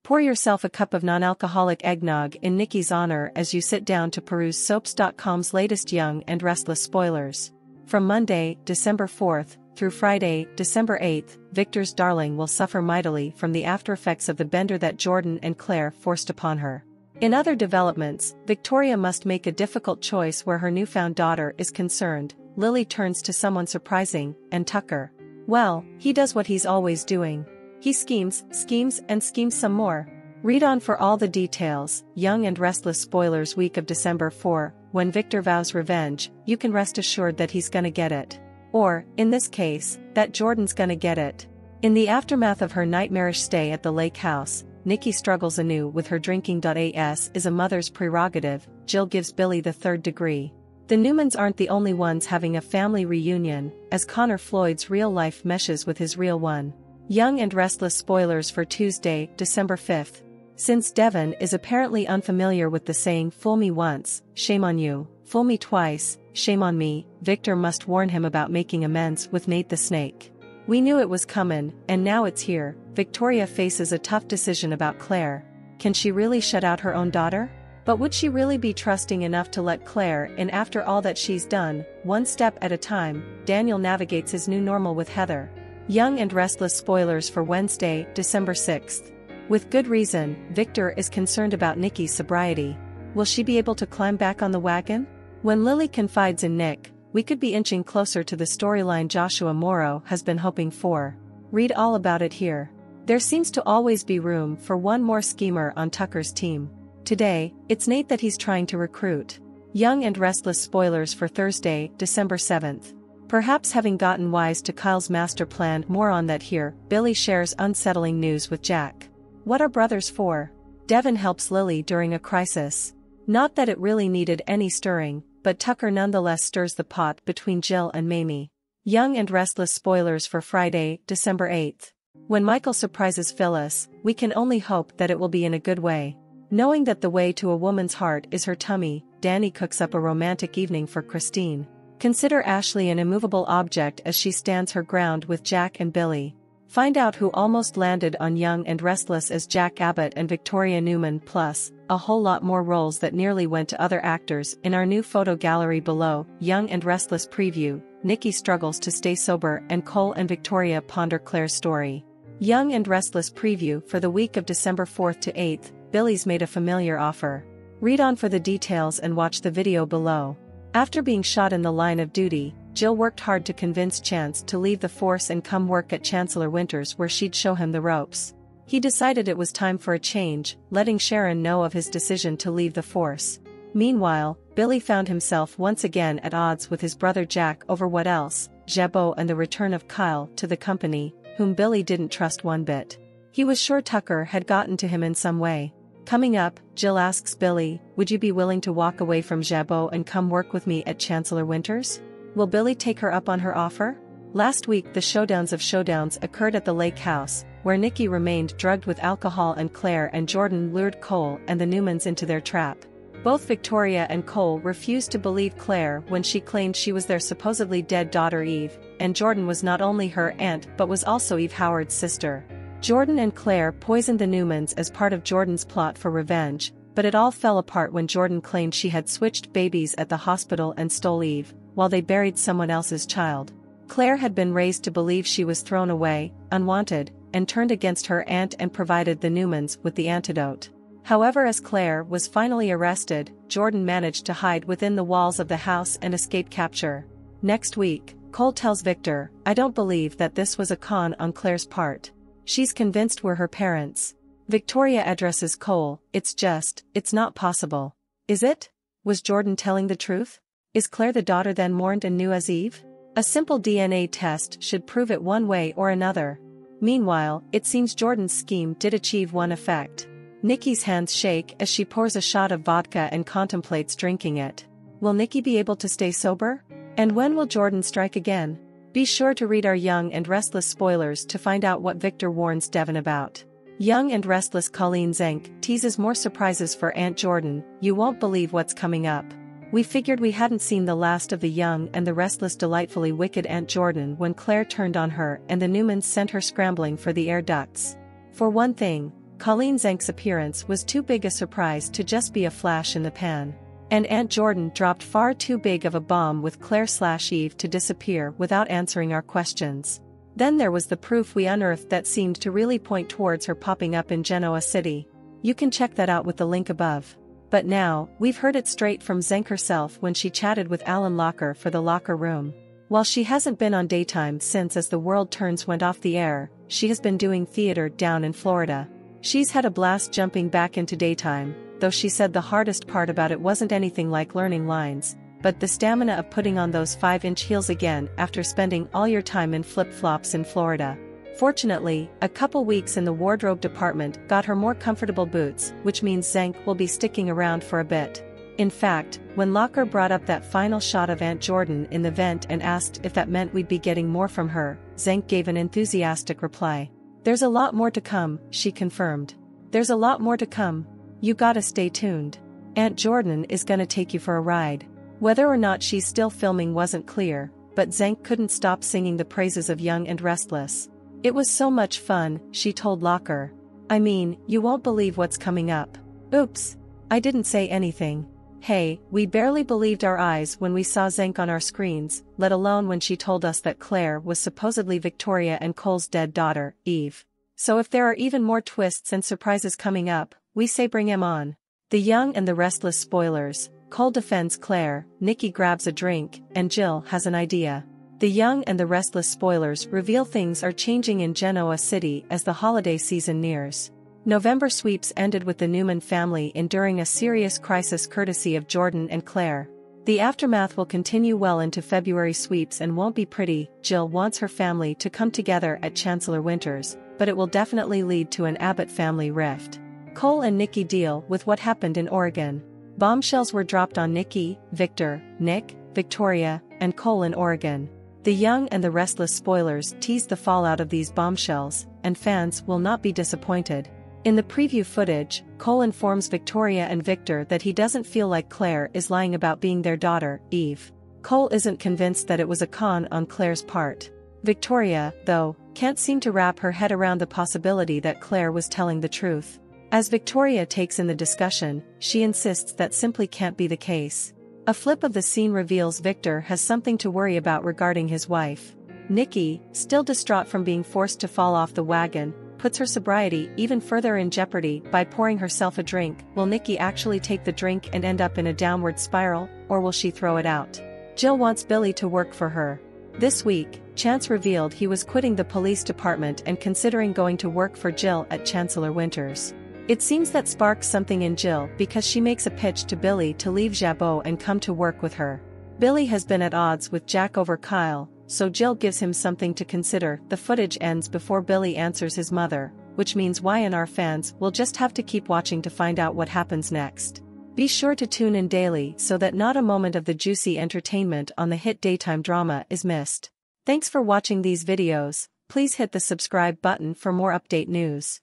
Pour yourself a cup of non-alcoholic eggnog in Nikki's honor as you sit down to peruse Soaps.com's latest Young and Restless spoilers. From Monday, December 4th, through Friday, December 8th, Victor's darling will suffer mightily from the aftereffects of the bender that Jordan and Claire forced upon her. In other developments, Victoria must make a difficult choice where her newfound daughter is concerned. Lily turns to someone surprising, and Tucker, well, he does what he's always doing. He schemes, and schemes some more. Read on for all the details. Young and Restless spoilers week of December 4, when Victor vows revenge, you can rest assured that he's gonna get it. Or, in this case, that Jordan's gonna get it. In the aftermath of her nightmarish stay at the lake house, Nikki struggles anew with her drinking. As is a mother's prerogative, Jill gives Billy the third degree. The Newmans aren't the only ones having a family reunion, as Connor Floyd's real life meshes with his real one. Young and Restless spoilers for Tuesday, December 5th. Since Devon is apparently unfamiliar with the saying "fool me once, shame on you, fool me twice, shame on me," Victor must warn him about making amends with Nate the Snake. We knew it was coming, and now it's here. Victoria faces a tough decision about Claire. Can she really shut out her own daughter? But would she really be trusting enough to let Claire in after all that she's done? One step at a time, Daniel navigates his new normal with Heather. Young and Restless spoilers for Wednesday, December 6th. With good reason, Victor is concerned about Nikki's sobriety. Will she be able to climb back on the wagon? When Lily confides in Nick, we could be inching closer to the storyline Joshua Morrow has been hoping for. Read all about it here. There seems to always be room for one more schemer on Tucker's team. Today, it's Nate that he's trying to recruit. Young and Restless spoilers for Thursday, December 7th. Perhaps having gotten wise to Kyle's master plan, more on that here. Billy shares unsettling news with Jack. What are brothers for? Devon helps Lily during a crisis. Not that it really needed any stirring, but Tucker nonetheless stirs the pot between Jill and Mamie. Young and Restless spoilers for Friday, December 8th. When Michael surprises Phyllis, we can only hope that it will be in a good way. Knowing that the way to a woman's heart is her tummy, Danny cooks up a romantic evening for Christine. Consider Ashley an immovable object as she stands her ground with Jack and Billy. Find out who almost landed on Young and Restless as Jack Abbott and Victoria Newman, plus a whole lot more roles that nearly went to other actors in our new photo gallery below. Young and Restless preview. Nikki struggles to stay sober and Cole and Victoria ponder Claire's story. Young and Restless preview for the week of December 4th to 8th. Billy's made a familiar offer. Read on for the details and watch the video below. After being shot in the line of duty, Jill worked hard to convince Chance to leave the force and come work at Chancellor Winters, where she'd show him the ropes. He decided it was time for a change, letting Sharon know of his decision to leave the force. Meanwhile, Billy found himself once again at odds with his brother Jack over what else, Jabot and the return of Kyle to the company, whom Billy didn't trust one bit. He was sure Tucker had gotten to him in some way. Coming up, Jill asks Billy, would you be willing to walk away from Jabot and come work with me at Chancellor Winters? Will Billy take her up on her offer? Last week the showdowns of showdowns occurred at the lake house, where Nikki remained drugged with alcohol and Claire and Jordan lured Cole and the Newmans into their trap. Both Victoria and Cole refused to believe Claire when she claimed she was their supposedly dead daughter Eve, and Jordan was not only her aunt but was also Eve Howard's sister. Jordan and Claire poisoned the Newmans as part of Jordan's plot for revenge, but it all fell apart when Jordan claimed she had switched babies at the hospital and stole Eve, while they buried someone else's child. Claire had been raised to believe she was thrown away, unwanted, and turned against her aunt and provided the Newmans with the antidote. However, as Claire was finally arrested, Jordan managed to hide within the walls of the house and escape capture. Next week, Cole tells Victor, I don't believe that this was a con on Claire's part. She's convinced we're her parents. Victoria addresses Cole, it's not possible. Is it? Was Jordan telling the truth? Is Claire the daughter then mourned and knew as Eve? A simple DNA test should prove it one way or another. Meanwhile, it seems Jordan's scheme did achieve one effect. Nikki's hands shake as she pours a shot of vodka and contemplates drinking it. Will Nikki be able to stay sober? And when will Jordan strike again? Be sure to read our Young and Restless spoilers to find out what Victor warns Devon about. Young and Restless Colleen Zenk teases more surprises for Aunt Jordan. You won't believe what's coming up. We figured we hadn't seen the last of the Young and the Restless delightfully wicked Aunt Jordan when Claire turned on her and the Newmans sent her scrambling for the air ducts. For one thing, Colleen Zenk's appearance was too big a surprise to just be a flash in the pan. And Aunt Jordan dropped far too big of a bomb with Claire/Eve to disappear without answering our questions. Then there was the proof we unearthed that seemed to really point towards her popping up in Genoa City. You can check that out with the link above. But now, we've heard it straight from Zenk herself when she chatted with Alan Locker for the locker room. While she hasn't been on daytime since As the World Turns went off the air, she has been doing theater down in Florida. She's had a blast jumping back into daytime, though she said the hardest part about it wasn't anything like learning lines, but the stamina of putting on those 5-inch heels again after spending all your time in flip-flops in Florida. Fortunately, a couple weeks in the wardrobe department got her more comfortable boots, which means Zenk will be sticking around for a bit. In fact, when Locker brought up that final shot of Aunt Jordan in the vent and asked if that meant we'd be getting more from her, Zenk gave an enthusiastic reply. "There's a lot more to come," she confirmed. "There's a lot more to come. You gotta stay tuned. Aunt Jordan is gonna take you for a ride." Whether or not she's still filming wasn't clear, but Zenk couldn't stop singing the praises of Young and Restless. "It was so much fun," she told Locker. "I mean, you won't believe what's coming up." Oops. I didn't say anything. Hey, we barely believed our eyes when we saw Zenk on our screens, let alone when she told us that Claire was supposedly Victoria and Cole's dead daughter, Eve. So if there are even more twists and surprises coming up, we say bring 'em on. The Young and the Restless spoilers. Cole defends Claire, Nikki grabs a drink, and Jill has an idea. The Young and the Restless spoilers reveal things are changing in Genoa City as the holiday season nears. November sweeps ended with the Newman family enduring a serious crisis courtesy of Jordan and Claire. The aftermath will continue well into February sweeps and won't be pretty. Jill wants her family to come together at Chancellor Winters, but it will definitely lead to an Abbott family rift. Cole and Nikki deal with what happened in Oregon. Bombshells were dropped on Nikki, Victor, Nick, Victoria, and Cole in Oregon. The Young and the Restless spoilers teased the fallout of these bombshells, and fans will not be disappointed. In the preview footage, Cole informs Victoria and Victor that he doesn't feel like Claire is lying about being their daughter, Eve. Cole isn't convinced that it was a con on Claire's part. Victoria, though, can't seem to wrap her head around the possibility that Claire was telling the truth. As Victoria takes in the discussion, she insists that simply can't be the case. A flip of the scene reveals Victor has something to worry about regarding his wife. Nikki, still distraught from being forced to fall off the wagon, puts her sobriety even further in jeopardy by pouring herself a drink. Will Nikki actually take the drink and end up in a downward spiral, or will she throw it out? Jill wants Billy to work for her. This week, Chance revealed he was quitting the police department and considering going to work for Jill at Chancellor Winters. It seems that sparks something in Jill because she makes a pitch to Billy to leave Jabot and come to work with her. Billy has been at odds with Jack over Kyle, so Jill gives him something to consider. The footage ends before Billy answers his mother, which means Y&R fans will just have to keep watching to find out what happens next. Be sure to tune in daily so that not a moment of the juicy entertainment on the hit daytime drama is missed. Thanks for watching these videos. Please hit the subscribe button for more update news.